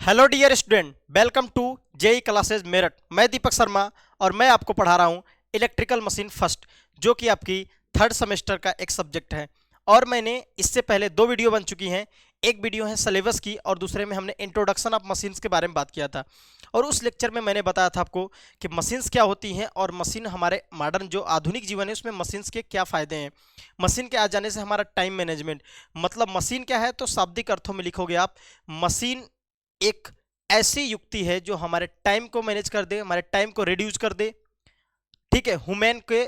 Hello dear student, welcome to JE classes Meerut. मैं दीपक शर्मा और मैं आपको पढ़ा रहा हूँ इलेक्ट्रिकल मशीन फर्स्ट, जो कि आपकी थर्ड सेमेस्टर का एक सब्जेक्ट है। और मैंने इससे पहले दो वीडियो बन चुकी हैं। एक वीडियो है सिलेबस की और दूसरे में हमने इंट्रोडक्शन ऑफ मशीन्स के बारे में बात किया था। और उस लेक्चर में मैंने बताया था आपको कि मशीन्स क्या होती हैं और मशीन हमारे मॉडर्न जो आधुनिक जीवन है उसमें मशीन्स के क्या फ़ायदे हैं। मशीन के आ जाने से हमारा टाइम मैनेजमेंट, मतलब मशीन क्या है तो शाब्दिक अर्थों में लिखोगे आप, मशीन एक ऐसी युक्ति है जो हमारे टाइम को मैनेज कर दे, हमारे टाइम को रिड्यूस कर दे। ठीक है, ह्यूमन के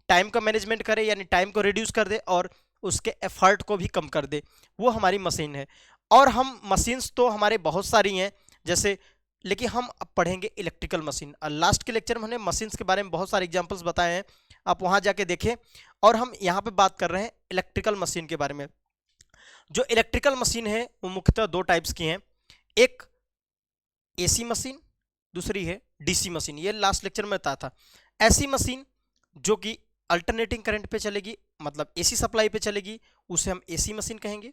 टाइम का मैनेजमेंट करे यानी टाइम को रिड्यूस कर दे और उसके एफर्ट को भी कम कर दे, वो हमारी मशीन है। और हम मशीन्स तो हमारे बहुत सारी हैं जैसे, लेकिन हम अब पढ़ेंगे इलेक्ट्रिकल मशीन। और लास्ट के लेक्चर में हमने मशीन्स के बारे में बहुत सारे एग्जांपल्स बताए हैं, आप वहां जाके देखें। और हम यहाँ पे बात कर रहे हैं इलेक्ट्रिकल मशीन के बारे में। जो इलेक्ट्रिकल मशीन है वो मुख्यतः दो टाइप्स की हैं, एक एसी मशीन, दूसरी है डीसी मशीन। ये लास्ट लेक्चर में बताया था। ऐसी मशीन जो कि अल्टरनेटिंग करंट पे चलेगी, मतलब एसी सप्लाई पे चलेगी, उसे हम एसी मशीन कहेंगे।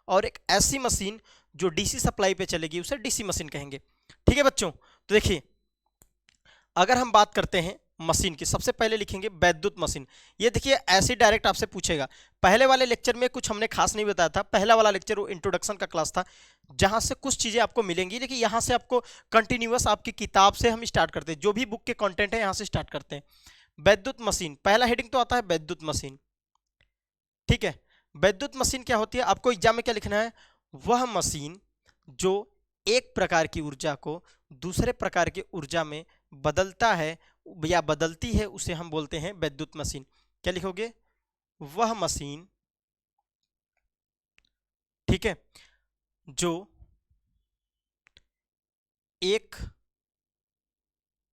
और एक ऐसी मशीन जो डीसी सप्लाई पे चलेगी उसे डीसी मशीन कहेंगे। ठीक है बच्चों, तो देखिए अगर हम बात करते हैं मशीन की, सबसे पहले लिखेंगे वैद्युत मशीन। ये देखिए ऐसे डायरेक्ट आपसे पूछेगा। पहले वाले लेक्चर में कुछ हमने खास नहीं बताया था, पहला वाला लेक्चर वो इंट्रोडक्शन का क्लास था जहां से कुछ चीजें आपको मिलेंगी, लेकिन यहां से आपको कंटिन्यूअस आपकी किताब से हम स्टार्ट करते हैं, जो भी बुक के कंटेंट है यहां से स्टार्ट करते हैं। वैद्युत मशीन, पहला हेडिंग तो आता है वैद्युत मशीन। ठीक है, वैद्युत मशीन क्या होती है, आपको एग्जाम में क्या लिखना है, वह मशीन जो एक प्रकार की ऊर्जा को दूसरे प्रकार की ऊर्जा में बदलता है या बदलती है, उसे हम बोलते हैं वैद्युत मशीन। क्या लिखोगे, वह मशीन, ठीक है, जो एक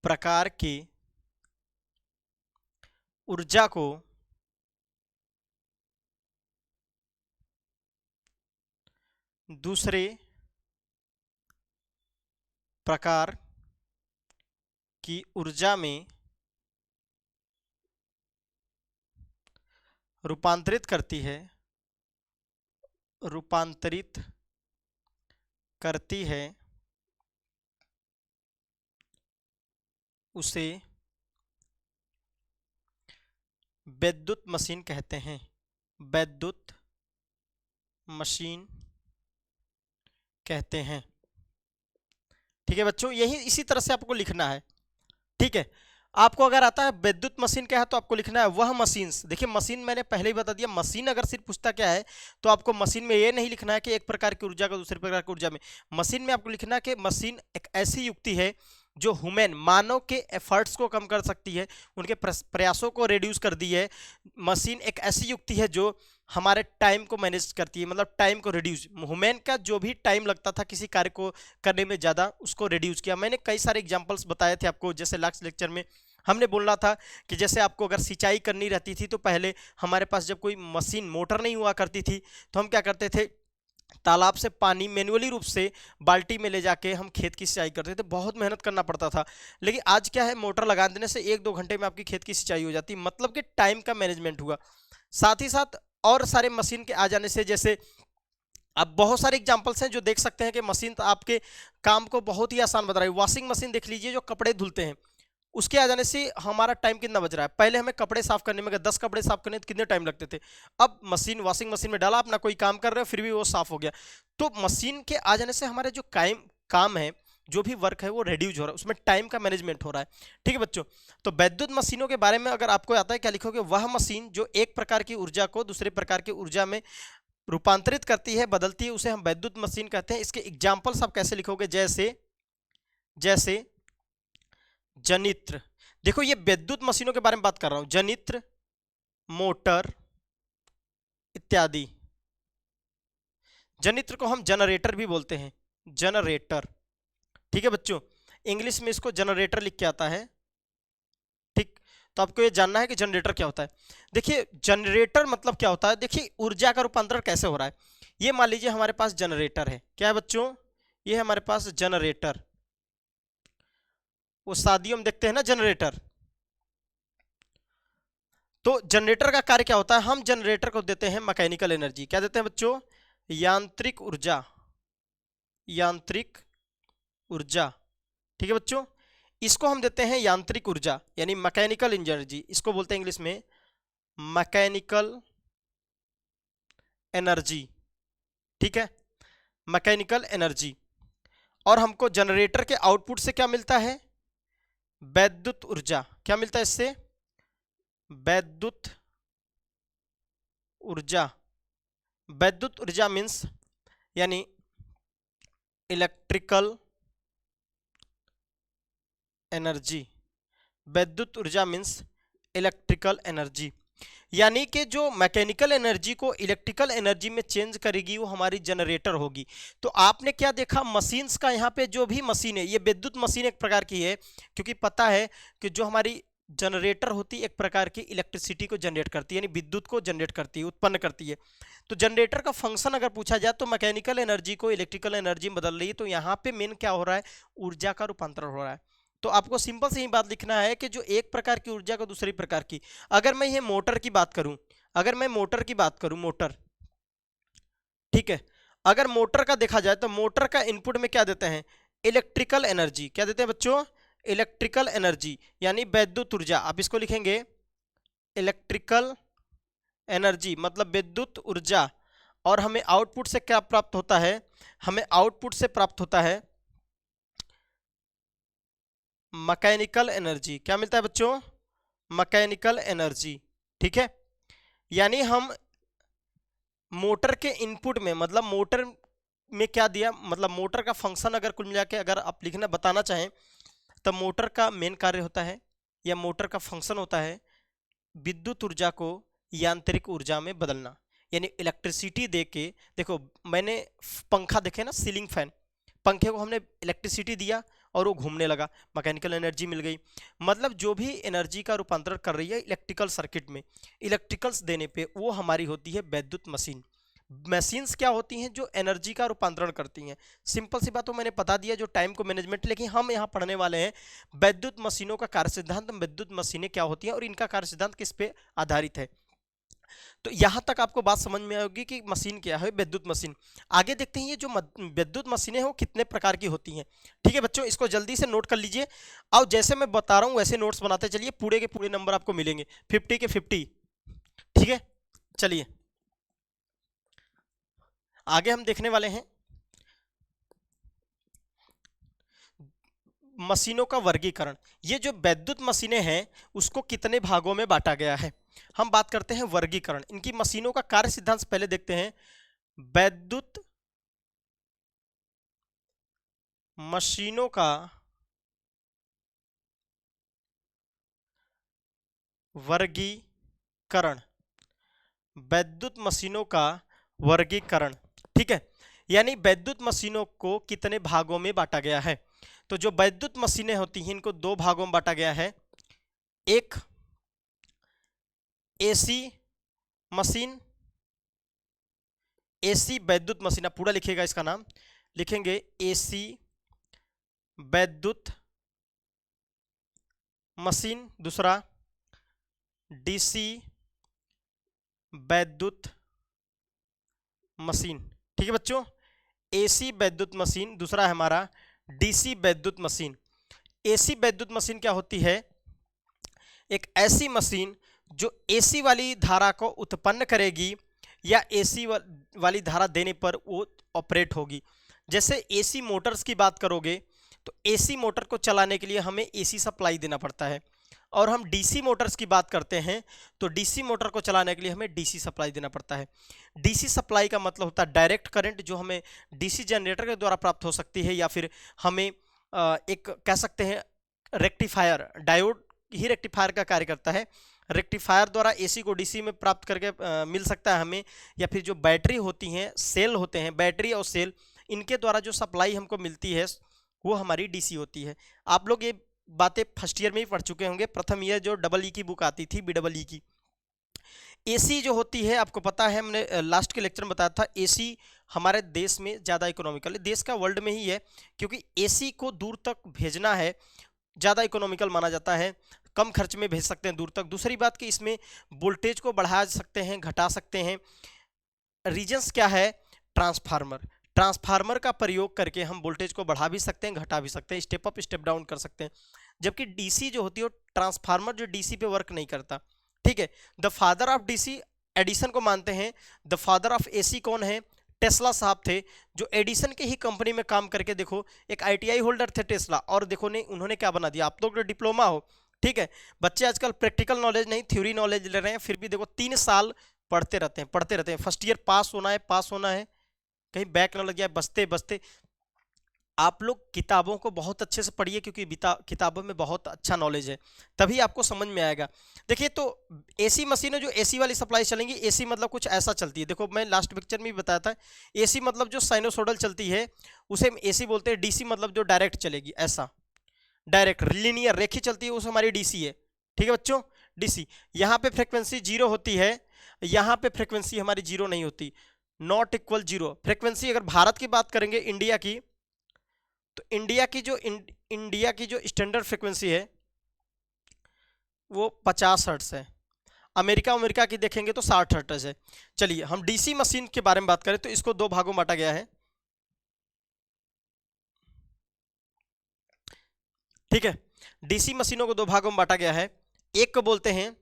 प्रकार की ऊर्जा को दूसरे प्रकार की ऊर्जा में रूपांतरित करती है, रूपांतरित करती है, उसे वैद्युत मशीन कहते हैं। वैद्युत मशीन कहते हैं। ठीक है बच्चों, यही इसी तरह से आपको लिखना है। ठीक है, आपको अगर आता है विद्युत मशीन क्या है तो आपको लिखना है वह मशीन्स। देखिए मशीन मैंने पहले ही बता दिया, मशीन अगर सिर्फ पूछता क्या है तो आपको मशीन में ये नहीं लिखना है कि एक प्रकार की ऊर्जा को दूसरे प्रकार की ऊर्जा में। मशीन में आपको लिखना है कि मशीन एक ऐसी युक्ति है जो ह्यूमन, मानव के एफर्ट्स को कम कर सकती है, उनके प्रयासों को रिड्यूस कर दी है। मशीन एक ऐसी युक्ति है जो हमारे टाइम को मैनेज करती है, मतलब टाइम को रिड्यूस, ह्यूमन का जो भी टाइम लगता था किसी कार्य को करने में ज़्यादा, उसको रिड्यूस किया। मैंने कई सारे एग्जांपल्स बताए थे आपको, जैसे लास्ट लेक्चर में हमने बोलना था कि जैसे आपको अगर सिंचाई करनी रहती थी तो पहले हमारे पास जब कोई मशीन, मोटर नहीं हुआ करती थी तो हम क्या करते थे, तालाब से पानी मैन्युअली रूप से बाल्टी में ले जाके हम खेत की सिंचाई करते थे, बहुत मेहनत करना पड़ता था। लेकिन आज क्या है, मोटर लगा देने से 1-2 घंटे में आपकी खेत की सिंचाई हो जाती है, मतलब कि टाइम का मैनेजमेंट हुआ। साथ ही साथ और सारे मशीन के आ जाने से, जैसे अब बहुत सारे एग्जांपल्स हैं जो देख सकते हैं कि मशीन आपके काम को बहुत ही आसान बता रही है। वॉशिंग मशीन देख लीजिए जो कपड़े धुलते हैं, उसके आ जाने से हमारा टाइम कितना बच रहा है। पहले हमें कपड़े साफ करने में, अगर 10 कपड़े साफ करने तो कितने टाइम लगते थे, अब मशीन, वॉशिंग मशीन में डाला, अपना कोई काम कर रहे हो फिर भी वो साफ हो गया। तो मशीन के आ जाने से हमारे जो काम है, जो भी वर्क है वो रिड्यूस हो रहा है, उसमें टाइम का मैनेजमेंट हो रहा है। ठीक है बच्चों, तो वैद्युत मशीनों के बारे में अगर आपको आता है, क्या लिखोगे, वह मशीन जो एक प्रकार की ऊर्जा को दूसरे प्रकार की ऊर्जा में रूपांतरित करती है, बदलती है, उसे हम वैद्युत मशीन कहते हैं। इसके एग्जाम्पल्स आप कैसे लिखोगे, जैसे जैसे जनित्र। देखो ये विद्युत मशीनों के बारे में बात कर रहा हूं, जनित्र, मोटर इत्यादि। जनित्र को हम जनरेटर भी बोलते हैं, जनरेटर। ठीक है बच्चों, इंग्लिश में इसको जनरेटर लिख के आता है। ठीक, तो आपको ये जानना है कि जनरेटर क्या होता है। देखिए जनरेटर मतलब क्या होता है, देखिए ऊर्जा का रूपांतरण कैसे हो रहा है। ये मान लीजिए हमारे पास जनरेटर है, क्या है बच्चों, ये है हमारे पास जनरेटर। वो शादियों में देखते हैं ना जनरेटर, तो जनरेटर का कार्य क्या होता है, हम जनरेटर को देते हैं मैकेनिकल एनर्जी। क्या देते हैं बच्चों, यांत्रिक ऊर्जा, यांत्रिक ऊर्जा। ठीक है बच्चों, इसको हम देते हैं यांत्रिक ऊर्जा यानी मैकेनिकल एनर्जी, इसको बोलते हैं इंग्लिश में मैकेनिकल एनर्जी। ठीक है, मैकेनिकल एनर्जी। और हमको जनरेटर के आउटपुट से क्या मिलता है? वैद्युत ऊर्जा। क्या मिलता है इससे? वैद्युत ऊर्जा। वैद्युत ऊर्जा मीन्स यानी इलेक्ट्रिकल एनर्जी। वैद्युत ऊर्जा मीन्स इलेक्ट्रिकल एनर्जी, यानी कि जो मैकेनिकल एनर्जी को इलेक्ट्रिकल एनर्जी में चेंज करेगी वो हमारी जनरेटर होगी। तो आपने क्या देखा, मशीन्स का यहाँ पे जो भी मशीन है ये विद्युत मशीन एक प्रकार की है, क्योंकि पता है कि जो हमारी जनरेटर होती है एक प्रकार की इलेक्ट्रिसिटी को जनरेट करती है, यानी विद्युत को जनरेट करती है, उत्पन्न करती है। तो जनरेटर का फंक्शन अगर पूछा जाए तो मैकेनिकल एनर्जी को इलेक्ट्रिकल एनर्जी में बदल रही है। तो यहाँ पे मेन क्या हो रहा है? ऊर्जा का रूपांतरण हो रहा है। तो आपको सिंपल से ही बात लिखना है कि जो एक प्रकार की ऊर्जा को दूसरी प्रकार की, अगर मैं ये मोटर की बात करूं, अगर मैं मोटर की बात करूं, मोटर, ठीक है, अगर मोटर का देखा जाए तो मोटर का इनपुट में क्या देते हैं? Electrical energy. क्या देते हैं बच्चों? इलेक्ट्रिकल एनर्जी यानी वैद्युत ऊर्जा। आप इसको लिखेंगे इलेक्ट्रिकल एनर्जी मतलब विद्युत ऊर्जा। और हमें आउटपुट से क्या प्राप्त होता है? हमें आउटपुट से प्राप्त होता है मैकेनिकल एनर्जी। क्या मिलता है बच्चों? Mechanical energy. ठीक है, यानी हम मोटर के इनपुट में, मतलब मोटर में क्या दिया, मतलब मोटर का फंक्शन अगर कुल मिला के अगर आप लिखना बताना चाहें तो मोटर का मेन कार्य होता है या मोटर का फंक्शन होता है विद्युत ऊर्जा को यांत्रिक ऊर्जा में बदलना, यानी इलेक्ट्रिसिटी दे के। देखो मैंने पंखा देखे ना, सीलिंग फैन, पंखे को हमने इलेक्ट्रिसिटी दिया और वो घूमने लगा, मैकेनिकल एनर्जी मिल गई। मतलब जो भी एनर्जी का रूपांतरण कर रही है इलेक्ट्रिकल सर्किट में, इलेक्ट्रिकल्स देने पे, वो हमारी होती है वैद्युत मशीन। मशीन्स क्या होती हैं? जो एनर्जी का रूपांतरण करती हैं। सिंपल सी बात तो मैंने बता दिया जो टाइम को मैनेजमेंट, लेकिन हम यहाँ पढ़ने वाले हैं वैद्युत मशीनों का कार्य सिद्धांत, वैद्युत मशीनें क्या होती हैं और इनका कार्य सिद्धांत किस पे आधारित है। तो यहां तक आपको बात समझ में आएगी कि मशीन क्या है, विद्युत मशीन। आगे देखते हैं ये जो विद्युत मशीनें हैं वो कितने प्रकार की होती हैं। ठीक है बच्चों, इसको जल्दी से नोट कर लीजिए और जैसे मैं बता रहा हूं वैसे नोट्स बनाते चलिए, पूरे के पूरे नंबर आपको मिलेंगे 50 के 50। ठीक है, चलिए आगे हम देखने वाले हैं मशीनों का वर्गीकरण। ये जो वैद्युत मशीनें हैं उसको कितने भागों में बांटा गया है, हम बात करते हैं वर्गीकरण। इनकी मशीनों का कार्य सिद्धांत से पहले देखते हैं। वैद्युत मशीनों का वर्गीकरण, वैद्युत मशीनों का वर्गीकरण। ठीक है, यानी वैद्युत मशीनों को कितने भागों में बांटा गया है। तो जो वैद्युत मशीनें होती हैं इनको दो भागों में बांटा गया है। एक एसी मशीन, एसी वैद्युत मशीन, आप पूरा लिखिएगा इसका नाम, लिखेंगे एसी वैद्युत मशीन। दूसरा डीसी वैद्युत मशीन। ठीक है बच्चों, एसी वैद्युत मशीन, दूसरा है हमारा डीसी वैद्युत मशीन। एसी वैद्युत मशीन क्या होती है? एक ऐसी मशीन जो एसी वाली धारा को उत्पन्न करेगी या एसी वाली धारा देने पर वो ऑपरेट होगी। जैसे एसी मोटर्स की बात करोगे तो एसी मोटर को चलाने के लिए हमें एसी सप्लाई देना पड़ता है, और हम डीसी मोटर्स की बात करते हैं तो डीसी मोटर को चलाने के लिए हमें डीसी सप्लाई देना पड़ता है। डीसी सप्लाई का मतलब होता है डायरेक्ट करंट, जो हमें डीसी जनरेटर के द्वारा प्राप्त हो सकती है, या फिर हमें एक कह सकते हैं रेक्टिफायर, डायोड ही रेक्टिफायर का कार्य करता है। रेक्टिफायर द्वारा एसी को डीसी में प्राप्त करके मिल सकता है हमें, या फिर जो बैटरी होती हैं, सेल होते हैं, बैटरी और सेल, इनके द्वारा जो सप्लाई हमको मिलती है वो हमारी डीसी होती है। आप लोग ये बातें फर्स्ट ईयर में ही पढ़ चुके होंगे, प्रथम ईयर जो डबल ई की बुक आती थी, BEE की। एसी जो होती है आपको पता है, हमने लास्ट के लेक्चर में बताया था, एसी हमारे देश में ज़्यादा इकोनॉमिकल है, देश का वर्ल्ड में ही है, क्योंकि एसी को दूर तक भेजना है, ज़्यादा इकोनॉमिकल माना जाता है, कम खर्च में भेज सकते हैं दूर तक। दूसरी बात कि इसमें वोल्टेज को बढ़ा सकते हैं, घटा सकते हैं। रीजंस क्या है? ट्रांसफार्मर, ट्रांसफार्मर का प्रयोग करके हम वोल्टेज को बढ़ा भी सकते हैं, घटा भी सकते हैं, स्टेप अप स्टेप डाउन कर सकते हैं। जबकि डीसी जो होती है, ट्रांसफार्मर जो डीसी पे वर्क नहीं करता। ठीक है, the father of DC Edison को मानते हैं। द फादर ऑफ एसी कौन है? टेस्ला साहब थे, जो एडिसन की ही कंपनी में काम करके देखो एक आईटीआई होल्डर थे टेस्ला, और देखो ने उन्होंने क्या बना दिया। आप लोग तो डिप्लोमा हो, ठीक है, बच्चे आजकल प्रैक्टिकल नॉलेज नहीं थ्योरी नॉलेज ले रहे हैं, फिर भी देखो 3 साल पढ़ते रहते हैं। फर्स्ट ईयर पास होना है, कहीं बैक ना लग जाए बसते बसते। आप लोग किताबों को बहुत अच्छे से पढ़िए, क्योंकि किताबों में बहुत अच्छा नॉलेज है, तभी आपको समझ में आएगा। देखिए, तो एसी मशीनें जो एसी वाली सप्लाई चलेंगी, एसी मतलब कुछ ऐसा चलती है। देखो मैं लास्ट पिक्चर में भी बताया था, एसी मतलब जो साइनोसोडल चलती है उसे हम एसी बोलते हैं। डीसी मतलब जो डायरेक्ट चलेगी, ऐसा डायरेक्ट लीनियर रेखी चलती है, उस हमारी डीसी है। ठीक है बच्चों, डीसी। यहाँ पे फ्रिक्वेंसी 0 होती है, यहाँ पे फ्रिक्वेंसी हमारी 0 नहीं होती, नॉट इक्वल 0। फ्रिक्वेंसी अगर भारत की बात करेंगे, इंडिया की, तो इंडिया की जो स्टैंडर्ड फ्रिक्वेंसी है वो 50 हर्ट्ज है। अमेरिका की देखेंगे तो 60 हर्ट्ज है। चलिए हम डीसी मशीन के बारे में बात करें तो इसको 2 भागों में बांटा गया है। ठीक है, डीसी मशीनों को 2 भागों में बांटा गया है। एक को बोलते हैं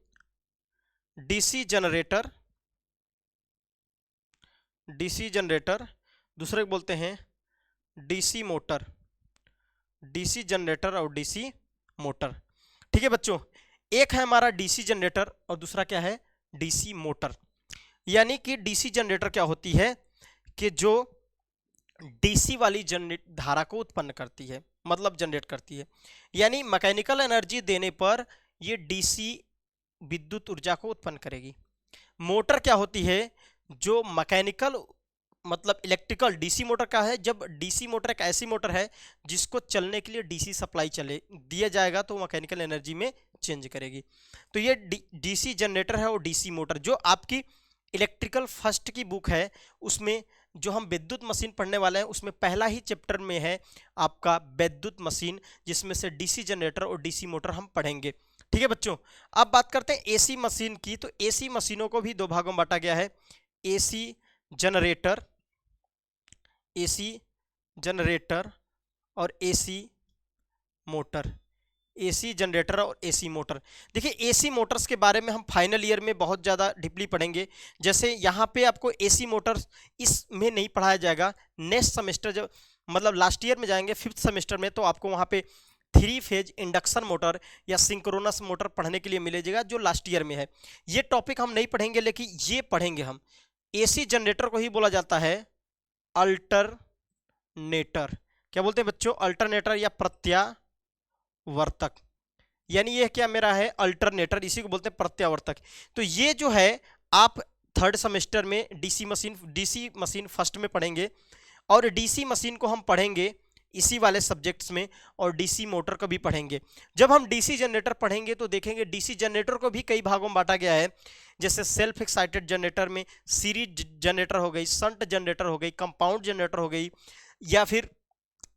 डीसी जनरेटर, दूसरे को बोलते हैं डीसी मोटर, डीसी जनरेटर और डीसी मोटर। ठीक है बच्चों, एक है हमारा डीसी जनरेटर और दूसरा क्या है? DC motor. यानी कि डीसी जनरेटर क्या होती है कि जो डीसी वाली जनरेट धारा को उत्पन्न करती है, मतलब जनरेट करती है, यानी मैकेनिकल एनर्जी देने पर ये डीसी विद्युत ऊर्जा को उत्पन्न करेगी। मोटर क्या होती है? जो मैकेनिकल मतलब इलेक्ट्रिकल। डीसी मोटर का है, जब डीसी मोटर एक ऐसी मोटर है जिसको चलने के लिए डीसी सप्लाई चले दिया जाएगा तो मैकेनिकल एनर्जी में चेंज करेगी। तो ये डीसी जनरेटर है और डीसी मोटर। जो आपकी इलेक्ट्रिकल फर्स्ट की बुक है उसमें जो हम विद्युत मशीन पढ़ने वाले हैं उसमें पहला ही चैप्टर में है आपका विद्युत मशीन, जिसमें से डीसी जनरेटर और डीसी मोटर हम पढ़ेंगे। ठीक है बच्चों, अब बात करते हैं एसी मशीन की। तो एसी मशीनों को भी 2 भागों में बांटा गया है, एसी जनरेटर, और एसी मोटर। एसी जनरेटर और एसी मोटर। देखिए, एसी मोटर्स के बारे में हम फाइनल ईयर में बहुत ज़्यादा डीपली पढ़ेंगे। जैसे यहाँ पे आपको एसी मोटर्स इसमें नहीं पढ़ाया जाएगा। नेक्स्ट सेमेस्टर जब मतलब लास्ट ईयर में जाएंगे 5th सेमेस्टर में, तो आपको वहाँ पे 3 फेज इंडक्शन मोटर या सिंक्रोनस मोटर पढ़ने के लिए मिलेगा, जो लास्ट ईयर में है। ये टॉपिक हम नहीं पढ़ेंगे, लेकिन ये पढ़ेंगे हम। एसी जनरेटर को ही बोला जाता है अल्टरनेटर। क्या बोलते हैं बच्चों? अल्टरनेटर या प्रत्यावर्तक। यानी ये क्या मेरा है? अल्टरनेटर, इसी को बोलते हैं प्रत्यावर्तक। तो ये जो है आप 3rd सेमेस्टर में डीसी मशीन फर्स्ट में पढ़ेंगे, और डीसी मशीन को हम पढ़ेंगे इसी वाले सब्जेक्ट्स में, और डीसी मोटर को भी पढ़ेंगे। जब हम डीसी जनरेटर पढ़ेंगे तो देखेंगे डीसी जनरेटर को भी कई भागों में बांटा गया है। जैसे सेल्फ एक्साइटेड जनरेटर में सीरीज जनरेटर हो गई, शंट जनरेटर हो गई, कंपाउंड जनरेटर हो गई, या फिर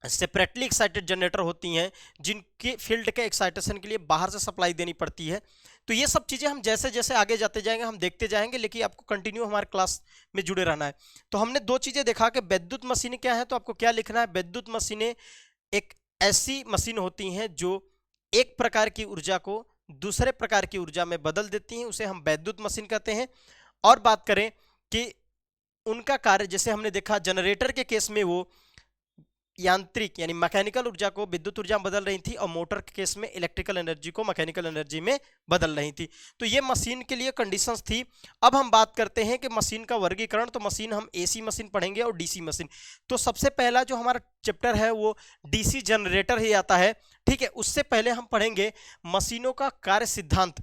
सेपरेटली एक्साइटेड जनरेटर होती हैं जिनके फील्ड के एक्साइटेशन के लिए बाहर से सप्लाई देनी पड़ती है। तो ये सब चीज़ें हम जैसे जैसे आगे जाते जाएंगे हम देखते जाएंगे, लेकिन आपको कंटिन्यू हमारे क्लास में जुड़े रहना है। तो हमने 2 चीज़ें देखा कि विद्युत मशीनें क्या है, तो आपको क्या लिखना है? विद्युत मशीनें एक ऐसी मशीन होती हैं जो एक प्रकार की ऊर्जा को दूसरे प्रकार की ऊर्जा में बदल देती हैं, उसे हम विद्युत मशीन कहते हैं। और बात करें कि उनका कार्य, जैसे हमने देखा जनरेटर के केस में वो यांत्रिक यानी मैकेनिकल ऊर्जा को विद्युत ऊर्जा में बदल रही थी, और मोटर के केस में इलेक्ट्रिकल एनर्जी को मैकेनिकल एनर्जी में बदल रही थी। तो ये मशीन के लिए कंडीशंस थी। अब हम बात करते हैं कि मशीन का वर्गीकरण। तो मशीन हम एसी मशीन पढ़ेंगे और डीसी मशीन। तो सबसे पहला जो हमारा चैप्टर है वो डीसी जनरेटर ही आता है। ठीक है, उससे पहले हम पढ़ेंगे मशीनों का कार्य सिद्धांत।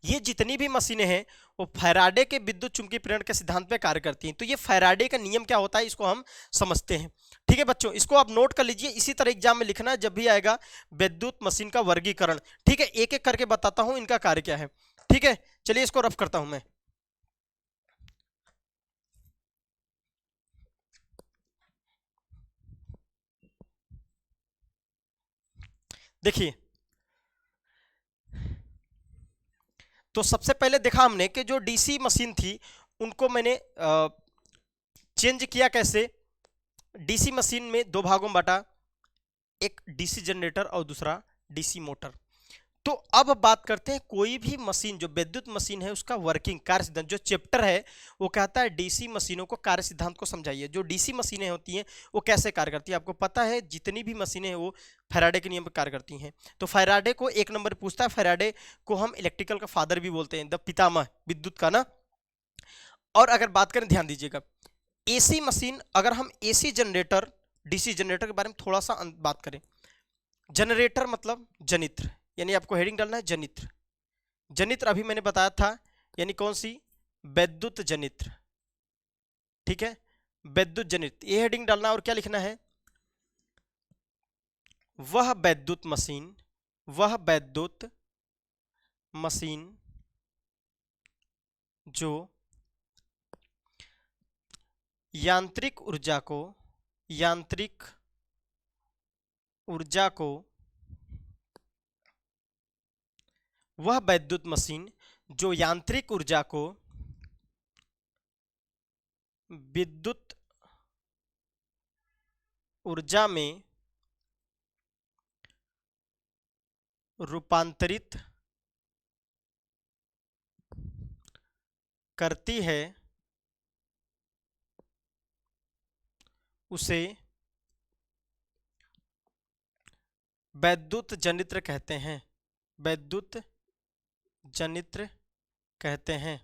ये जितनी भी मशीनें हैं वो फैराडे के विद्युत चुंबकीय प्रेरण के सिद्धांत पे कार्य करती हैं। तो ये फैराडे का नियम क्या होता है इसको हम समझते हैं। ठीक है बच्चों, इसको आप नोट कर लीजिए, इसी तरह एग्जाम में लिखना है जब भी आएगा विद्युत मशीन का वर्गीकरण। ठीक है, एक एक करके बताता हूं इनका कार्य क्या है। ठीक है, चलिए इसको रफ करता हूं मैं। देखिए, तो सबसे पहले देखा हमने कि जो डीसी मशीन थी उनको मैंने चेंज किया कैसे, डीसी मशीन में दो भागों में बांटा, एक डीसी जनरेटर और दूसरा डीसी मोटर। तो अब बात करते हैं कोई भी मशीन जो विद्युत मशीन है उसका वर्किंग कार्य सिद्धांत, जो चैप्टर है वो कहता है डीसी मशीनों को कार्य सिद्धांत को समझाइए। जो डीसी मशीनें होती हैं वो कैसे कार्य करती है, आपको पता है जितनी भी मशीनें हैं वो फैराडे के नियम पर कार्य करती हैं। तो फैराडे को एक नंबर पूछता है, फैराडे को हम इलेक्ट्रिकल का फादर भी बोलते हैं, द पितामह विद्युत का ना। और अगर बात करें, ध्यान दीजिएगा, एसी मशीन, अगर हम एसी जनरेटर, डीसी जनरेटर के बारे में थोड़ा सा बात करें, जनरेटर मतलब जनित्र, यानी आपको हेडिंग डालना है जनित्र। जनित्र अभी मैंने बताया था, यानी कौन सी, विद्युत जनित्र, ठीक है, विद्युत जनित्र, ये हेडिंग डालना। और क्या लिखना है, वह विद्युत मशीन, वह विद्युत मशीन जो यांत्रिक ऊर्जा को, यांत्रिक ऊर्जा को, वह विद्युत मशीन जो यांत्रिक ऊर्जा को विद्युत ऊर्जा में रूपांतरित करती है उसे विद्युत जनित्र कहते हैं, विद्युत जनित्र कहते हैं,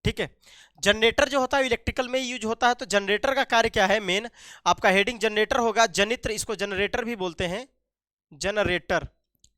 ठीक है। जनरेटर जो होता है इलेक्ट्रिकल में यूज होता है, तो जनरेटर का कार्य क्या है, मेन आपका हेडिंग जनरेटर होगा, जनित्र इसको जनरेटर भी बोलते हैं, जनरेटर,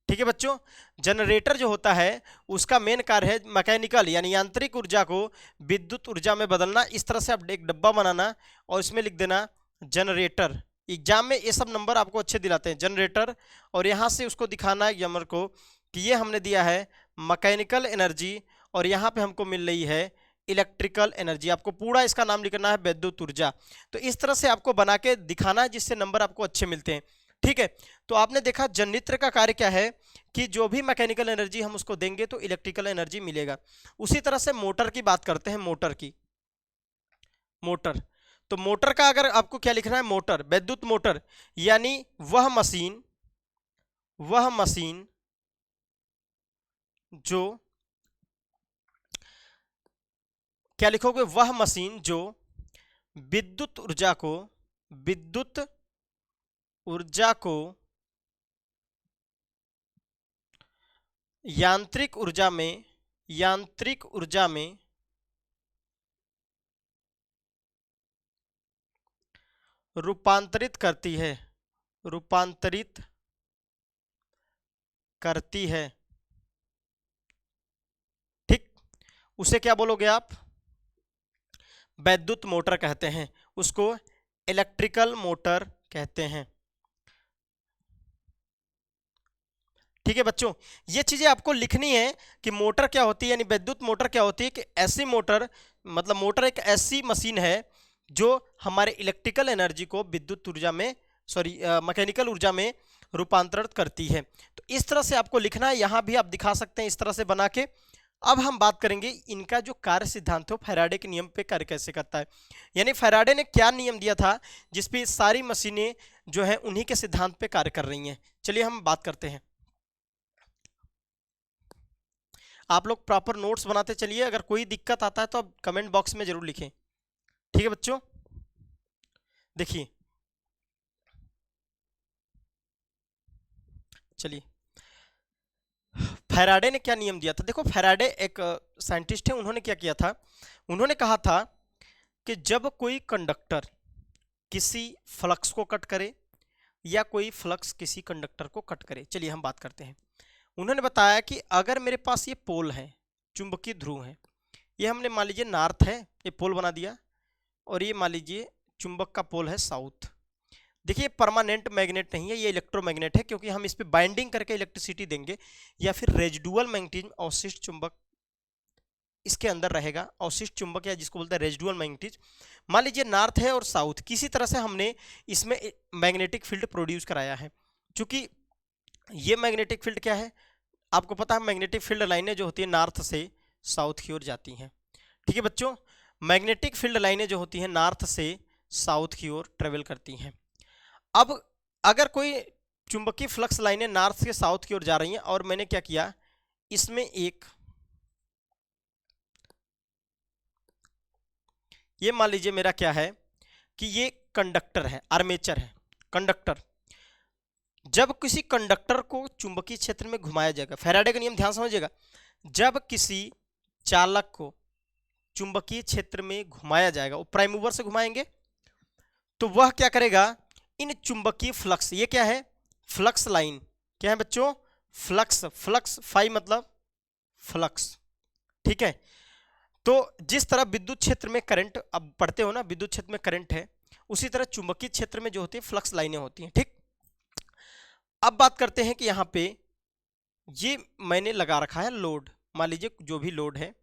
ठीक है बच्चों। जनरेटर जो होता है उसका मेन कार्य है मैकेनिकल यानी यांत्रिक ऊर्जा को विद्युत ऊर्जा में बदलना। इस तरह से आप एक डब्बा बनाना और इसमें लिख देना जनरेटर। एग्जाम में ये सब नंबर आपको अच्छे दिलाते हैं, जनरेटर, और यहाँ से उसको दिखाना है एग्जामर को कि ये हमने दिया है मैकेनिकल एनर्जी और यहाँ पे हमको मिल रही है इलेक्ट्रिकल एनर्जी। आपको पूरा इसका नाम लिखना है विद्युत ऊर्जा। तो इस तरह से आपको बना के दिखाना है जिससे नंबर आपको अच्छे मिलते हैं, ठीक है। तो आपने देखा जनित्र का कार्य क्या है कि जो भी मैकेनिकल एनर्जी हम उसको देंगे तो इलेक्ट्रिकल एनर्जी मिलेगा। उसी तरह से मोटर की बात करते हैं, मोटर की, मोटर, तो मोटर का अगर आपको क्या लिखना है, मोटर, विद्युत मोटर, यानी वह मशीन, वह मशीन जो, क्या लिखोगे, वह मशीन जो विद्युत ऊर्जा को, विद्युत ऊर्जा को यांत्रिक ऊर्जा में, यांत्रिक ऊर्जा में रूपांतरित करती है, रूपांतरित करती है, ठीक, उसे क्या बोलोगे आप, विद्युत मोटर कहते हैं, उसको इलेक्ट्रिकल मोटर कहते हैं, ठीक है बच्चों। ये चीजें आपको लिखनी है कि मोटर क्या होती है, यानी विद्युत मोटर क्या होती है, कि ऐसी मोटर, मतलब मोटर एक ऐसी मशीन है जो हमारे इलेक्ट्रिकल एनर्जी को विद्युत ऊर्जा में, सॉरी मैकेनिकल ऊर्जा में रूपांतरित करती है। तो इस तरह से आपको लिखना है, यहाँ भी आप दिखा सकते हैं इस तरह से बना के। अब हम बात करेंगे इनका जो कार्य सिद्धांत है फैराडे के नियम पे कार्य कैसे करता है, यानी फैराडे ने क्या नियम दिया था जिसपे सारी मशीनें जो है उन्हीं के सिद्धांत पे कार्य कर रही हैं। चलिए हम बात करते हैं। आप लोग प्रॉपर नोट्स बनाते चलिए, अगर कोई दिक्कत आता है तो आप कमेंट बॉक्स में जरूर लिखें, ठीक है बच्चों। देखिए, चलिए, फैराडे ने क्या नियम दिया था, देखो फैराडे एक साइंटिस्ट है, उन्होंने क्या किया था, उन्होंने कहा था कि जब कोई कंडक्टर किसी फ्लक्स को कट करे या कोई फ्लक्स किसी कंडक्टर को कट करे, चलिए हम बात करते हैं। उन्होंने बताया कि अगर मेरे पास ये पोल है, चुंबकीय ध्रुव है, ये हमने मान लीजिए नॉर्थ है, ये पोल बना दिया, और ये मान लीजिए चुंबक का पोल है साउथ। देखिए परमानेंट मैग्नेट नहीं है, ये इलेक्ट्रोमैग्नेट है, क्योंकि हम इस पे बाइंडिंग करके इलेक्ट्रिसिटी देंगे, या फिर रेजिडुअल मैग्नेटिज्म, अवशिष्ट चुंबक इसके अंदर रहेगा, अवशिष्ट चुंबक या जिसको बोलते हैं रेजिडुअल मैग्नेटिज्म। मान लीजिए नॉर्थ है और साउथ, किसी तरह से हमने इसमें मैग्नेटिक फील्ड प्रोड्यूस कराया है। चूंकि ये मैग्नेटिक फील्ड क्या है, आपको पता है मैग्नेटिक फील्ड लाइनें जो होती है नॉर्थ से साउथ की ओर जाती हैं, ठीक है बच्चों। मैग्नेटिक फील्ड लाइनें जो होती हैं नॉर्थ से साउथ की ओर ट्रेवल करती हैं। अब अगर कोई चुंबकीय फ्लक्स लाइनें नॉर्थ से साउथ की ओर जा रही हैं और मैंने क्या किया, इसमें एक ये मान लीजिए मेरा क्या है कि ये कंडक्टर है, आर्मेचर है, कंडक्टर। जब किसी कंडक्टर को चुंबकीय क्षेत्र में घुमाया जाएगा, फैराडे का नियम ध्यान समझिएगा, जब किसी चालक को चुंबकीय क्षेत्र में घुमाया जाएगा, वो प्राइम मूवर से घुमाएंगे, तो वह क्या करेगा, इन चुंबकीय फ्लक्स, ये क्या है, फ्लक्स लाइन, क्या है बच्चों, फ्लक्स, फ्लक्स फाई मतलब फ्लक्स, ठीक है। तो जिस तरह विद्युत क्षेत्र में करंट, अब पढ़ते हो ना, विद्युत क्षेत्र में करंट है, उसी तरह चुंबकीय क्षेत्र में जो होती है फ्लक्स लाइनें होती हैं, ठीक। अब बात करते हैं कि यहाँ पे ये मैंने लगा रखा है लोड, मान लीजिए जो भी लोड है,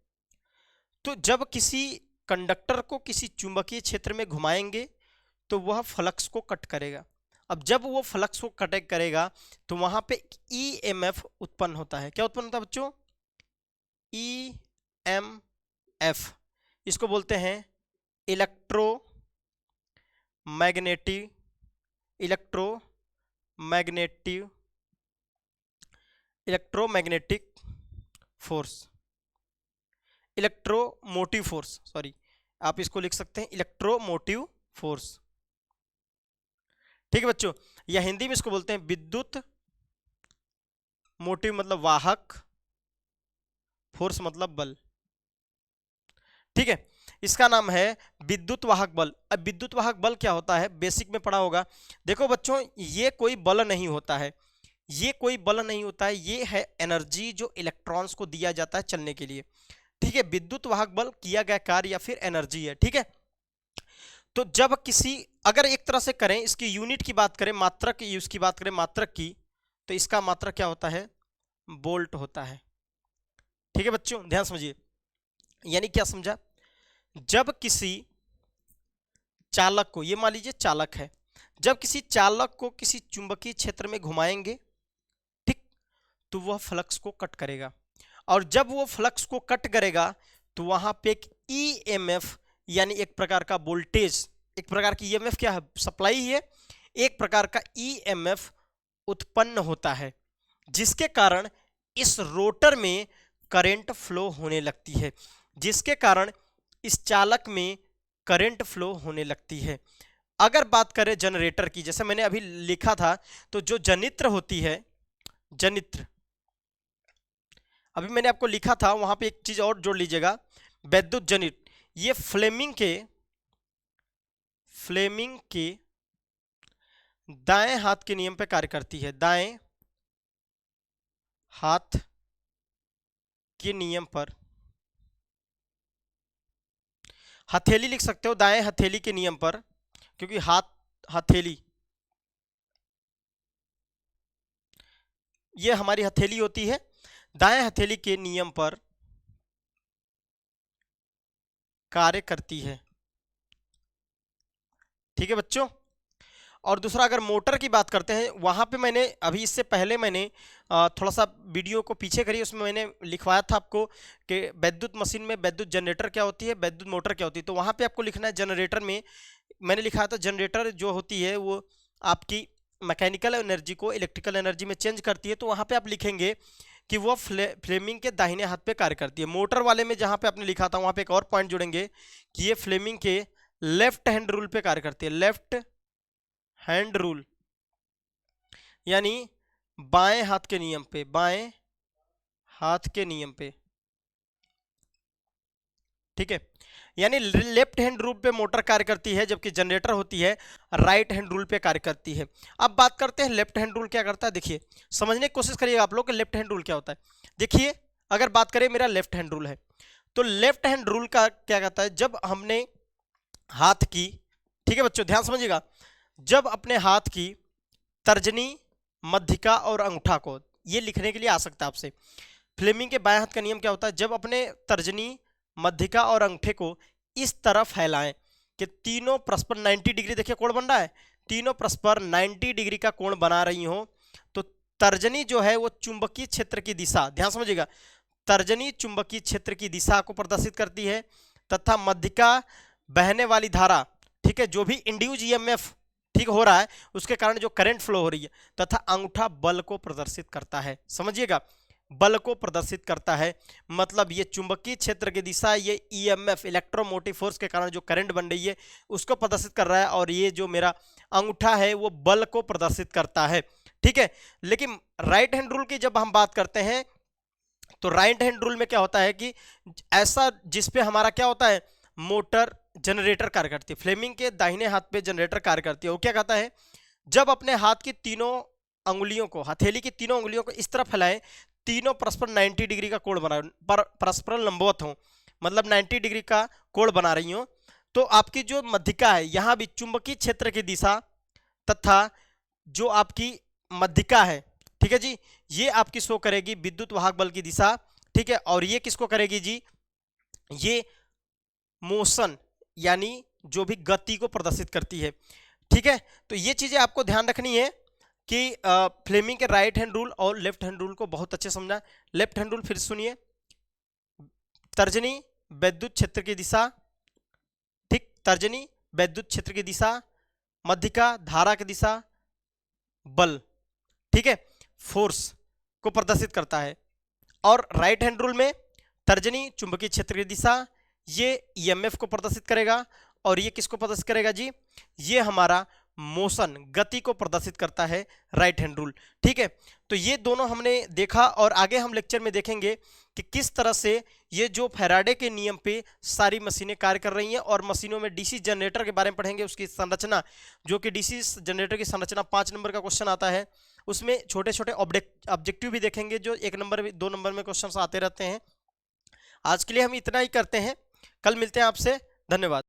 तो जब किसी कंडक्टर को किसी चुंबकीय क्षेत्र में घुमाएंगे तो वह फ्लक्स को कट करेगा। अब जब वो फ्लक्स को कट करेगा तो वहां पे ईएमएफ उत्पन्न होता है। क्या उत्पन्न होता है बच्चों, ईएमएफ, इसको बोलते हैं electromagnetic force, electromotive force, sorry, आप इसको लिख सकते हैं इलेक्ट्रोमोटिव फोर्स, ठीक है बच्चों। या हिंदी में इसको बोलते हैं विद्युत, मोटिव मतलब वाहक, फोर्स मतलब बल, ठीक है। इसका नाम है विद्युत वाहक बल। अब विद्युत वाहक बल क्या होता है, बेसिक में पढ़ा होगा। देखो बच्चों, ये कोई बल नहीं होता है, ये कोई बल नहीं होता है, ये है एनर्जी जो इलेक्ट्रॉन्स को दिया जाता है चलने के लिए, ठीक है। विद्युत वाहक बल किया गया कार्य या फिर एनर्जी है, ठीक है। तो जब किसी, अगर एक तरह से करें, इसकी यूनिट की बात करें, मात्रक, उसकी बात करें मात्रक की, तो इसका मात्रक क्या होता है, वोल्ट होता है, ठीक है बच्चों, ध्यान समझिए। यानी क्या समझा, जब किसी चालक को, ये मान लीजिए चालक है, जब किसी चालक को किसी चुंबकीय क्षेत्र में घुमाएंगे, ठीक, तो वह फ्लक्स को कट करेगा, और जब वो फ्लक्स को कट करेगा तो वहां पे एक ईएमएफ यानी एक प्रकार का वोल्टेज, एक प्रकार की ईएमएफ क्या है, सप्लाई ही है, एक प्रकार का ईएमएफ उत्पन्न होता है, जिसके कारण इस रोटर में करंट फ्लो होने लगती है, जिसके कारण इस चालक में करंट फ्लो होने लगती है। अगर बात करें जनरेटर की, जैसे मैंने अभी लिखा था, तो जो जनित्र होती है, जनित्र, अभी मैंने आपको लिखा था, वहां पे एक चीज और जोड़ लीजिएगा, वैद्युत जनित्र, ये फ्लेमिंग के दाएं हाथ के नियम पे कार्य करती है, दाएं हाथ के नियम पर, हथेली लिख सकते हो, दाएं हथेली के नियम पर, क्योंकि हाथ, हथेली, ये हमारी हथेली होती है, दाएं हथेली के नियम पर कार्य करती है, ठीक है बच्चों। और दूसरा, अगर मोटर की बात करते हैं, वहां पे मैंने अभी, इससे पहले मैंने थोड़ा सा वीडियो को पीछे करिए, उसमें मैंने लिखवाया था आपको कि वैद्युत मशीन में वैद्युत जनरेटर क्या होती है, वैद्युत मोटर क्या होती है। तो वहां पे आपको लिखना है, जनरेटर में मैंने लिखा था, जनरेटर जो होती है वो आपकी मैकेनिकल एनर्जी को इलेक्ट्रिकल एनर्जी में चेंज करती है, तो वहां पे आप लिखेंगे कि वो फ्लेमिंग के दाहिने हाथ पे कार्य करती है। मोटर वाले में जहां पे आपने लिखा था, वहां पे एक और पॉइंट जोड़ेंगे कि ये फ्लेमिंग के लेफ्ट हैंड रूल पे कार्य करती है, लेफ्ट हैंड रूल, यानी बाएं हाथ के नियम पे, बाएं हाथ के नियम पे, ठीक है। यानी लेफ्ट हैंड रूल पे मोटर कार्य करती है, जबकि जनरेटर होती है राइट हैंड रूल पे कार्य करती है। अब बात करते हैं लेफ्ट हैंड रूल क्या करता है, देखिए, समझने की कोशिश करिएगा आप लोग कि लेफ्ट हैंड रूल क्या होता है। देखिए, अगर बात करें, मेरा लेफ्ट हैंड रूल है, तो लेफ्ट हैंड रूल का क्या कहता है, जब हमने हाथ की, ठीक है बच्चों, ध्यान समझिएगा, जब अपने हाथ की तर्जनी, मध्यिका और अंगूठा को, ये लिखने के लिए आ सकता है आपसे, फ्लेमिंग के बाएं हाथ का नियम क्या होता है, जब अपने तर्जनी, मध्यिका और अंगूठे को इस तरफ फैलाएं कि तीनों परस्पर 90 डिग्री, देखिए कोण बन रहा है, तीनों परस्पर 90 डिग्री का कोण बना रही हो, तो तर्जनी जो है वो चुंबकीय क्षेत्र की दिशा, ध्यान समझिएगा, तर्जनी चुंबकीय क्षेत्र की दिशा को प्रदर्शित करती है, तथा मध्यिका बहने वाली धारा ठीक है, जो भी इंड्यूस ईएमएफ ठीक हो रहा है उसके कारण जो करंट फ्लो हो रही है, तथा अंगूठा बल को प्रदर्शित करता है। समझिएगा, बल को प्रदर्शित करता है, मतलब ये चुंबकीय क्षेत्र की दिशा, ये ईएमएफ इलेक्ट्रोमोटिव फोर्स के कारण जो करंट बन रही है उसको प्रदर्शित कर रहा है, और ये जो मेरा अंगूठा है वो बल को प्रदर्शित करता है। ठीक है, लेकिन राइट हैंड रूल की जब हम बात करते हैं तो राइट हैंड रूल में क्या होता है कि ऐसा जिसपे हमारा क्या होता है, मोटर जनरेटर कार्य करती है। फ्लेमिंग के दाहिने हाथ पे जनरेटर कार्य करती है। वो क्या कहता है, जब अपने हाथ की तीनों अंगुलियों को, हथेली की तीनों अंगुलियों को इस तरफ फैलाएं, तीनों परस्पर 90 डिग्री का कोण बना, परस्पर लंबवत हो, मतलब 90 डिग्री का कोण बना रही हो, तो आपकी जो मध्यिका है यहाँ भी चुंबकीय क्षेत्र की दिशा तथा जो आपकी मध्यिका है, ठीक है जी, ये आपकी शो करेगी विद्युत वाहक बल की दिशा। ठीक है, और ये किसको करेगी जी, ये मोशन यानी जो भी गति को प्रदर्शित करती है। ठीक है, तो ये चीजें आपको ध्यान रखनी है कि फ्लेमिंग के राइट हैंड रूल और लेफ्ट हैंड रूल को बहुत अच्छे समझना। लेफ्ट हैंड रूल फिर सुनिए, तर्जनी वैद्युत क्षेत्र की दिशा, ठीक, तर्जनी वैद्युत क्षेत्र की दिशा, मध्यिका धारा की दिशा, बल, ठीक है, फोर्स को प्रदर्शित करता है। और राइट हैंड रूल में तर्जनी चुंबकीय क्षेत्र की दिशा, ये ईएमएफ को प्रदर्शित करेगा, और ये किसको प्रदर्शित करेगा जी, ये हमारा मोशन गति को प्रदर्शित करता है राइट हैंड रूल। ठीक है, तो ये दोनों हमने देखा, और आगे हम लेक्चर में देखेंगे कि किस तरह से ये जो फैराडे के नियम पे सारी मशीनें कार्य कर रही हैं, और मशीनों में डीसी जनरेटर के बारे में पढ़ेंगे, उसकी संरचना, जो कि डीसी जनरेटर की संरचना 5 नंबर का क्वेश्चन आता है, उसमें छोटे छोटे ऑब्जेक्टिव भी देखेंगे जो 1 नंबर में 2 नंबर में क्वेश्चन आते रहते हैं। आज के लिए हम इतना ही करते हैं, कल मिलते हैं आपसे, धन्यवाद।